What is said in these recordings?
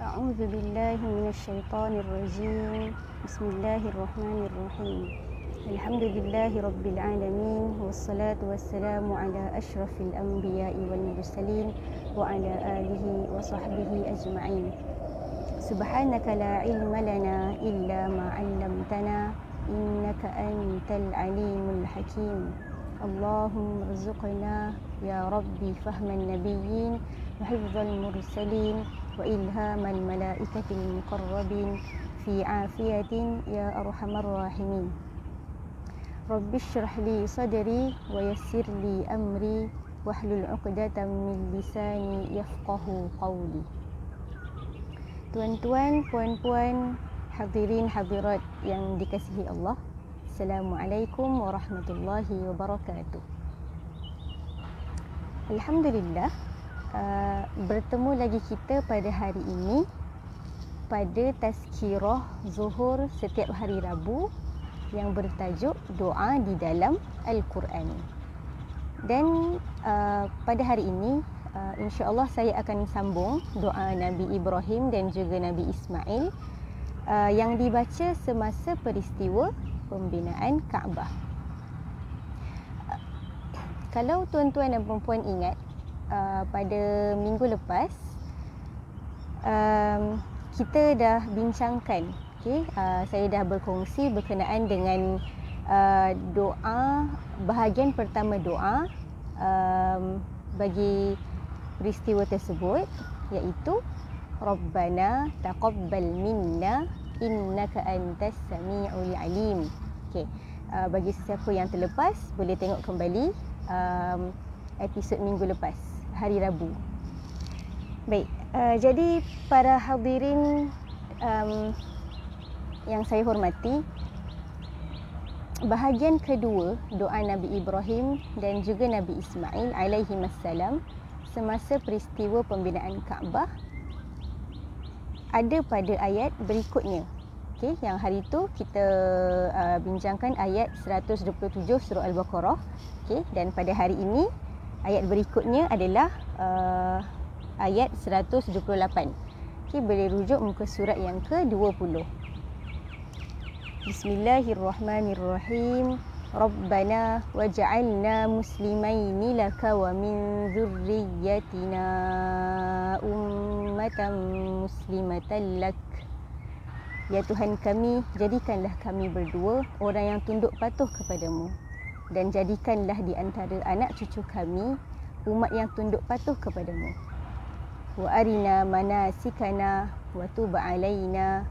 أعوذ بالله من الشيطان الرجيم. بسم الله الرحمن الرحيم. الحمد لله رب العالمين، والصلاة والسلام على أشرف الأنبياء والمرسلين وعلى آله وصحبه أجمعين. سبحانك لا علم لنا إلا ما علمتنا إنك أنت العليم الحكيم. اللهم ارزقنا يا ربي فهم النبيين وحفظ المرسلين وإلهام الملائكة المقربين في عافية يا أرحم الراحمين. رب اشرح لي صدري ويسر لي أمري واحلل عقدة من لساني يفقه قولي. Tuan-tuan, puan-puan, hadirin hadirat yang dikasihi Allah, Assalamualaikum warahmatullahi wabarakatuh. Alhamdulillah, bertemu lagi kita pada hari ini pada tazkirah zuhur setiap hari Rabu yang bertajuk doa di dalam Al-Quran. Dan pada hari ini insya-Allah saya akan sambung doa Nabi Ibrahim dan juga Nabi Ismail yang dibaca semasa peristiwa pembinaan Kaabah. Kalau tuan-tuan dan puan-puan ingat, pada minggu lepas kita dah bincangkan, saya dah berkongsi berkenaan dengan doa, bahagian pertama doa bagi peristiwa tersebut, iaitu Rabbana taqabbal minna innaka antas sami'ul alim. Bagi sesiapa yang terlepas, boleh tengok kembali episod minggu lepas, hari Rabu. Baik, jadi para hadirin yang saya hormati, bahagian kedua doa Nabi Ibrahim dan juga Nabi Ismail alaihimassalam semasa peristiwa pembinaan Kaabah ada pada ayat berikutnya. Yang hari itu kita bincangkan ayat 127 surah Al-Baqarah. Dan pada hari ini ayat berikutnya adalah ayat 178. Boleh rujuk muka surat yang ke-20. Bismillahirrahmanirrahim. Rabbana waj'alna muslimaini laka wa min dzurriyyatina ummatan muslimatan lak. Ya Tuhan kami, jadikanlah kami berdua orang yang tunduk patuh kepadamu, dan jadikanlah di antara anak cucu kami umat yang tunduk patuh kepadamu. Wa arina manasikana wa tub alaina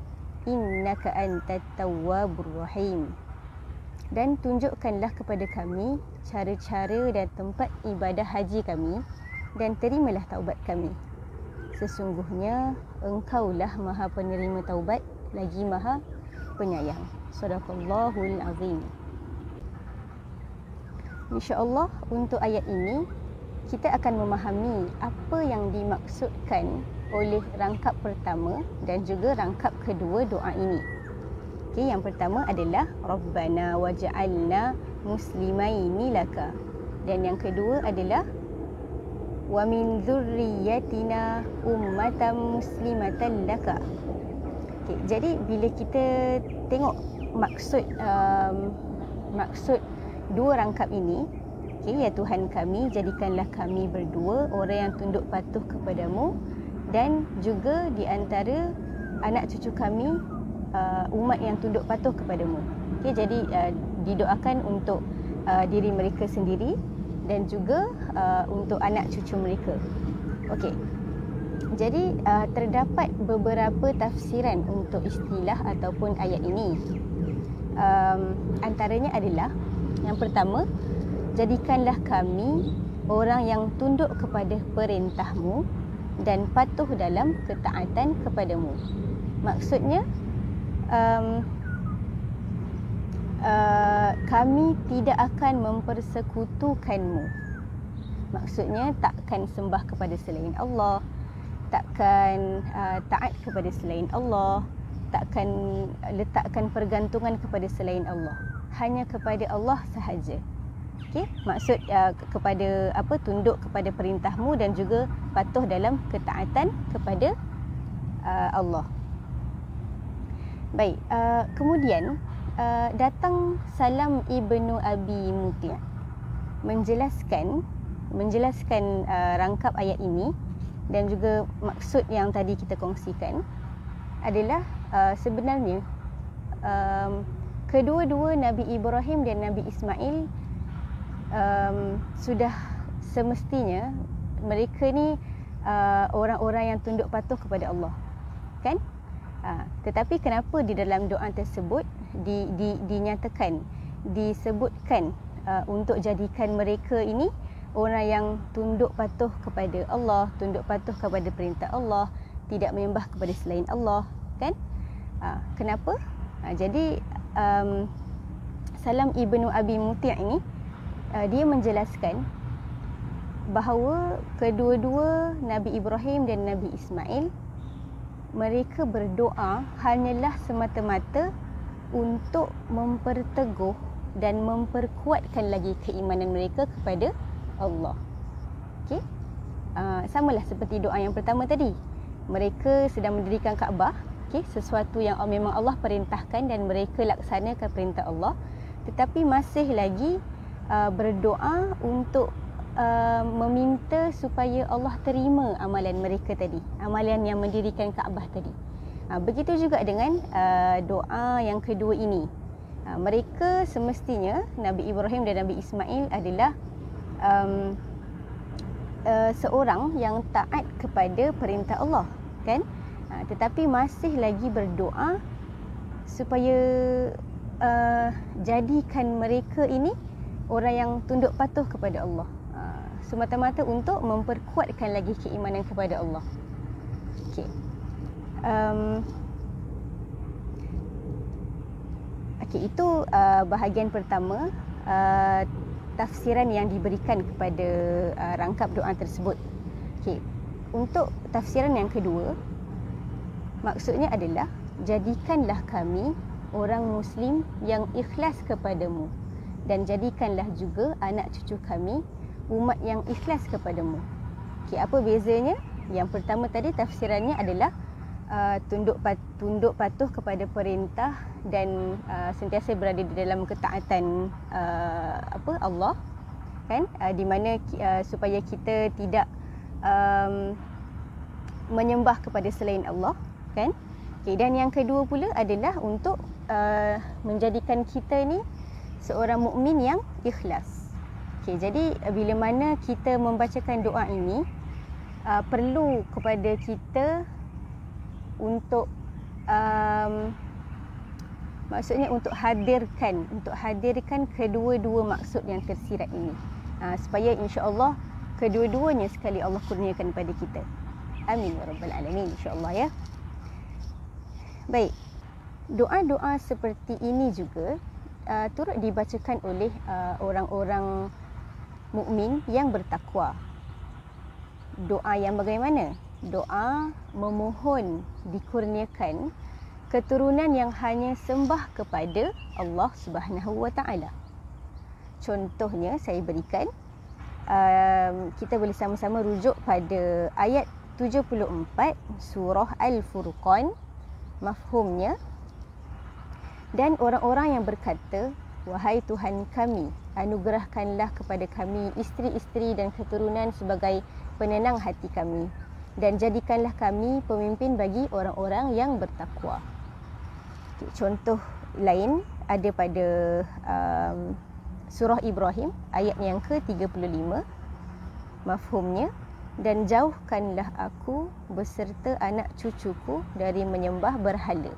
innaka antat tawwabur rahim. Dan tunjukkanlah kepada kami cara-cara dan tempat ibadah haji kami, dan terimalah taubat kami. Sesungguhnya Engkaulah Maha Penerima Taubat lagi Maha Penyayang. Sadaqallahul azim. InsyaAllah untuk ayat ini kita akan memahami apa yang dimaksudkan oleh rangkap pertama dan juga rangkap kedua doa ini. Yang pertama adalah Rabbana waj'alna muslimaini laka, dan yang kedua adalah wa min dzurriyyatina ummatan muslimatan laka. Jadi bila kita tengok maksud dua rangkap ini, ya Tuhan kami, jadikanlah kami berdua orang yang tunduk patuh kepadamu, dan juga di antara anak cucu kami umat yang tunduk patuh kepadamu. Jadi didoakan untuk diri mereka sendiri dan juga untuk anak cucu mereka. Jadi terdapat beberapa tafsiran untuk istilah ataupun ayat ini. Antaranya adalah yang pertama, jadikanlah kami orang yang tunduk kepada perintahmu dan patuh dalam ketaatan kepadamu. Maksudnya kami tidak akan mempersekutukanmu. Maksudnya takkan sembah kepada selain Allah, takkan taat kepada selain Allah, takkan letakkan pergantungan kepada selain Allah. Hanya kepada Allah sahaja. Okey, maksud kepada tunduk kepada perintahmu dan juga patuh dalam ketaatan kepada Allah. Baik, kemudian datang Salam ibnu Abi Muti' menjelaskan rangkap ayat ini dan juga maksud yang tadi kita kongsikan adalah sebenarnya kedua-dua Nabi Ibrahim dan Nabi Ismail sudah semestinya mereka ni orang-orang yang tunduk patuh kepada Allah, kan? Tetapi kenapa di dalam doa tersebut dinyatakan, disebutkan untuk jadikan mereka ini orang yang tunduk patuh kepada Allah, tunduk patuh kepada perintah Allah, tidak menyembah kepada selain Allah, kan? Kenapa? Jadi Salam ibnu Abi Muti' ini dia menjelaskan bahawa kedua-dua Nabi Ibrahim dan Nabi Ismail mereka berdoa hanyalah semata-mata untuk memperteguh dan memperkuatkan lagi keimanan mereka kepada Allah. Okey? Samalah seperti doa yang pertama tadi. Mereka sedang mendirikan Kaabah, okey, sesuatu yang memang Allah perintahkan dan mereka laksanakan perintah Allah, tetapi masih lagi berdoa untuk meminta supaya Allah terima amalan mereka tadi, amalan yang mendirikan Kaabah tadi. Begitu juga dengan doa yang kedua ini. Mereka semestinya Nabi Ibrahim dan Nabi Ismail adalah seorang yang taat kepada perintah Allah, kan? Tetapi masih lagi berdoa supaya jadikan mereka ini orang yang tunduk patuh kepada Allah, semata-mata untuk memperkuatkan lagi keimanan kepada Allah. Okey. Okey, itu bahagian pertama, tafsiran yang diberikan kepada rangkap doa tersebut. Okey. Untuk tafsiran yang kedua, maksudnya adalah jadikanlah kami orang Muslim yang ikhlas kepadamu dan jadikanlah juga anak cucu kami umat yang ikhlas kepadamu. Okey, apa bezanya? Yang pertama tadi tafsirannya adalah tunduk patuh kepada perintah dan sentiasa berada di dalam ketaatan Allah, kan? Di mana supaya kita tidak menyembah kepada selain Allah, kan? Okay, dan yang kedua pula adalah untuk menjadikan kita ni seorang mukmin yang ikhlas. Okay, jadi bila mana kita membacakan doa ini, perlu kepada kita untuk maksudnya untuk hadirkan kedua-dua maksud yang tersirat ini, supaya insya-Allah kedua-duanya sekali Allah kurniakan kepada kita. Amin ya rabbal alamin, insya-Allah ya. Baik, doa-doa seperti ini juga turut dibacakan oleh orang-orang mukmin yang bertakwa. Doa yang bagaimana? Doa memohon dikurniakan keturunan yang hanya sembah kepada Allah Subhanahu Wa Taala. Contohnya saya berikan, kita boleh sama-sama rujuk pada ayat 74 surah Al-Furqan, mafhumnya. Dan orang-orang yang berkata, wahai Tuhan kami, anugerahkanlah kepada kami isteri-isteri dan keturunan sebagai penenang hati kami, dan jadikanlah kami pemimpin bagi orang-orang yang bertakwa. Contoh lain ada pada surah Ibrahim ayat yang ke-35, mafhumnya, dan jauhkanlah aku beserta anak cucuku dari menyembah berhala.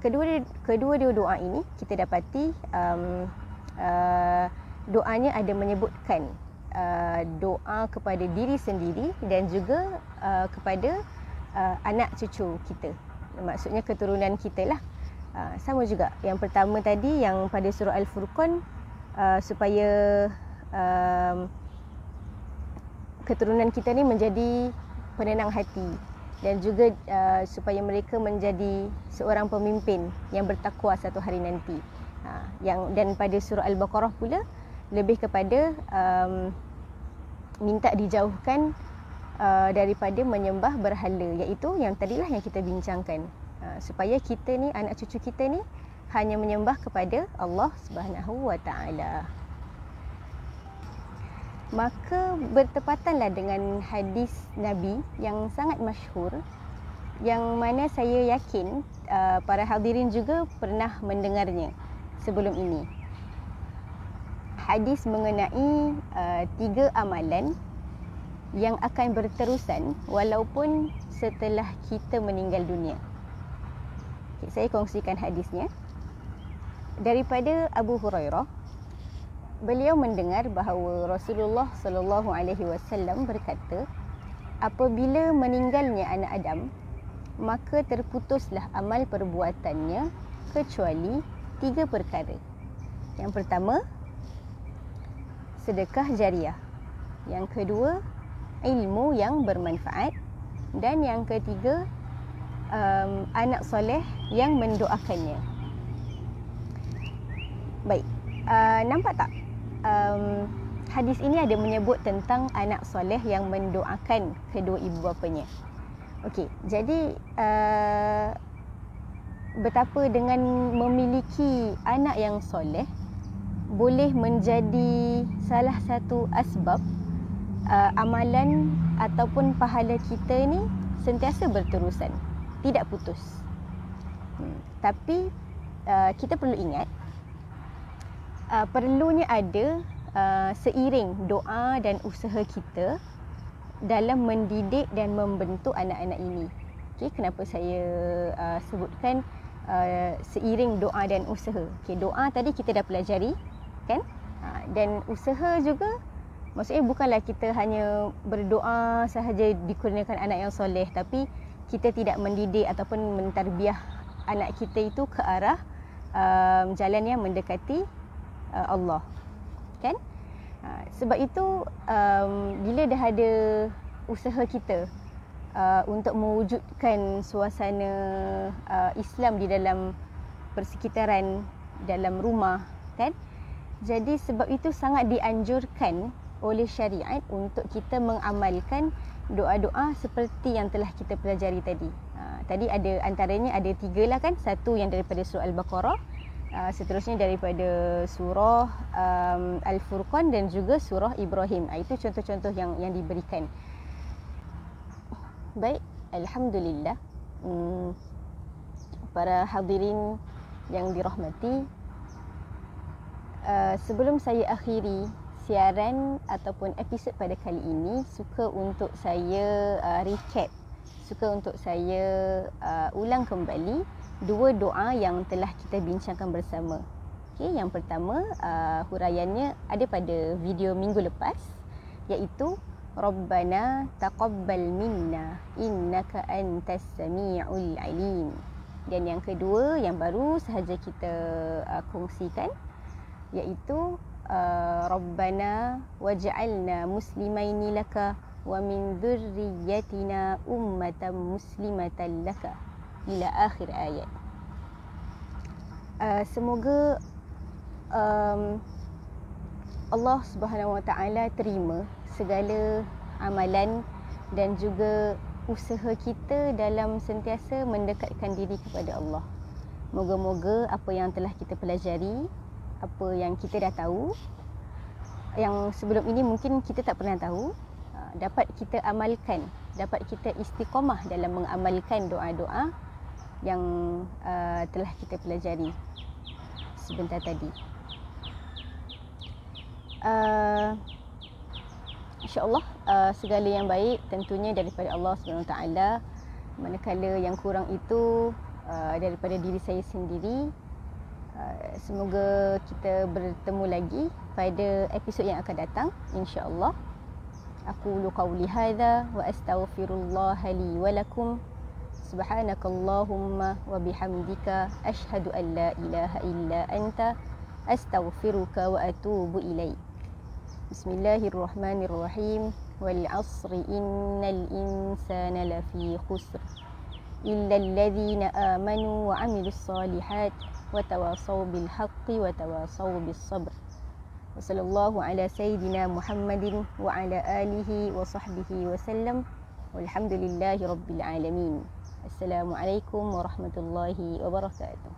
kedua doa ini kita dapati doanya ada menyebutkan doa kepada diri sendiri dan juga kepada anak cucu kita. Maksudnya keturunan kita lah. Sama juga. Yang pertama tadi yang pada surah Al-Furqan, supaya keturunan kita ni menjadi penenang hati dan juga supaya mereka menjadi seorang pemimpin yang bertakwa satu hari nanti. Dan pada surah Al-Baqarah pula lebih kepada minta dijauhkan daripada menyembah berhala, iaitu yang tadilah yang kita bincangkan, supaya kita ni, anak cucu kita ni hanya menyembah kepada Allah Subhanahu Wa Taala. Maka bertepatanlah dengan hadis Nabi yang sangat masyhur, yang mana saya yakin para hadirin juga pernah mendengarnya sebelum ini. Hadis mengenai 3 amalan yang akan berterusan walaupun setelah kita meninggal dunia. Okay, saya kongsikan hadisnya. Daripada Abu Hurairah, beliau mendengar bahawa Rasulullah sallallahu alaihi wasallam berkata, apabila meninggalnya anak Adam, maka terputuslah amal perbuatannya kecuali 3 perkara. Yang pertama, sedekah jariah. Yang kedua, ilmu yang bermanfaat. Dan yang ketiga, anak soleh yang mendoakannya. Baik, nampak tak? Hadis ini ada menyebut tentang anak soleh yang mendoakan kedua ibu bapanya. Okey, jadi betapa dengan memiliki anak yang soleh boleh menjadi salah satu asbab amalan ataupun pahala kita ni sentiasa berterusan, tidak putus. Tapi kita perlu ingat, perlunya ada seiring doa dan usaha kita dalam mendidik dan membentuk anak-anak ini. Okay, kenapa saya sebutkan seiring doa dan usaha? Okay, doa tadi kita dah pelajari, kan? Dan usaha juga, maksudnya bukanlah kita hanya berdoa sahaja dikurniakan anak yang soleh, tapi kita tidak mendidik ataupun mentarbiah anak kita itu ke arah jalan yang mendekati Allah, kan? Sebab itu bila dah ada usaha kita untuk mewujudkan suasana Islam di dalam persekitaran, dalam rumah, kan? Jadi sebab itu sangat dianjurkan oleh syariat untuk kita mengamalkan doa-doa seperti yang telah kita pelajari tadi. Tadi ada antaranya ada 3 lah, kan? Satu yang daripada surah Al-Baqarah, seterusnya daripada surah Al-Furqan dan juga surah Ibrahim. Itu contoh-contoh yang diberikan. Baik, alhamdulillah. Para hadirin yang dirahmati, sebelum saya akhiri siaran ataupun episod pada kali ini, suka untuk saya recap, suka untuk saya ulang kembali 2 doa yang telah kita bincangkan bersama. Okay, yang pertama, huraiannya ada pada video minggu lepas, iaitu Rabbana taqabbal minna innaka antas sami'ul alim. Dan yang kedua yang baru sahaja kita kongsikan, iaitu Rabbana waj'alna muslimaini laka wa min dhurriyyatina ummatan muslimatan laka ila akhir ayat. Semoga Allah Subhanahu Wa Taala terima segala amalan dan juga usaha kita dalam sentiasa mendekatkan diri kepada Allah. Moga-moga apa yang telah kita pelajari, apa yang kita dah tahu, yang sebelum ini mungkin kita tak pernah tahu, dapat kita amalkan, dapat kita istiqamah dalam mengamalkan doa-doa yang telah kita pelajari sebentar tadi. InsyaAllah segala yang baik tentunya daripada Allah SWT. Manakala yang kurang itu daripada diri saya sendiri. Semoga kita bertemu lagi pada episod yang akan datang, insya-Allah. Aqulu qawli hadza wa astaghfirullah li wa lakum. Subhanakallahumma wa bihamdika asyhadu an la ilaha illa anta astaghfiruka wa atubu ilaik. Bismillahirrahmanirrahim. Wal 'asri innal insana lafi khusr illa alladhina amanu wa 'amilus solihat wa tawasaw bil haqqi wa tawasaw bis sabr. Wassallallahu ala sayyidina Muhammadin wa ala alihi wa sahbihi wa sallam. Walhamdulillahi rabbil alamin. Assalamualaikum warahmatullahi wabarakatuh.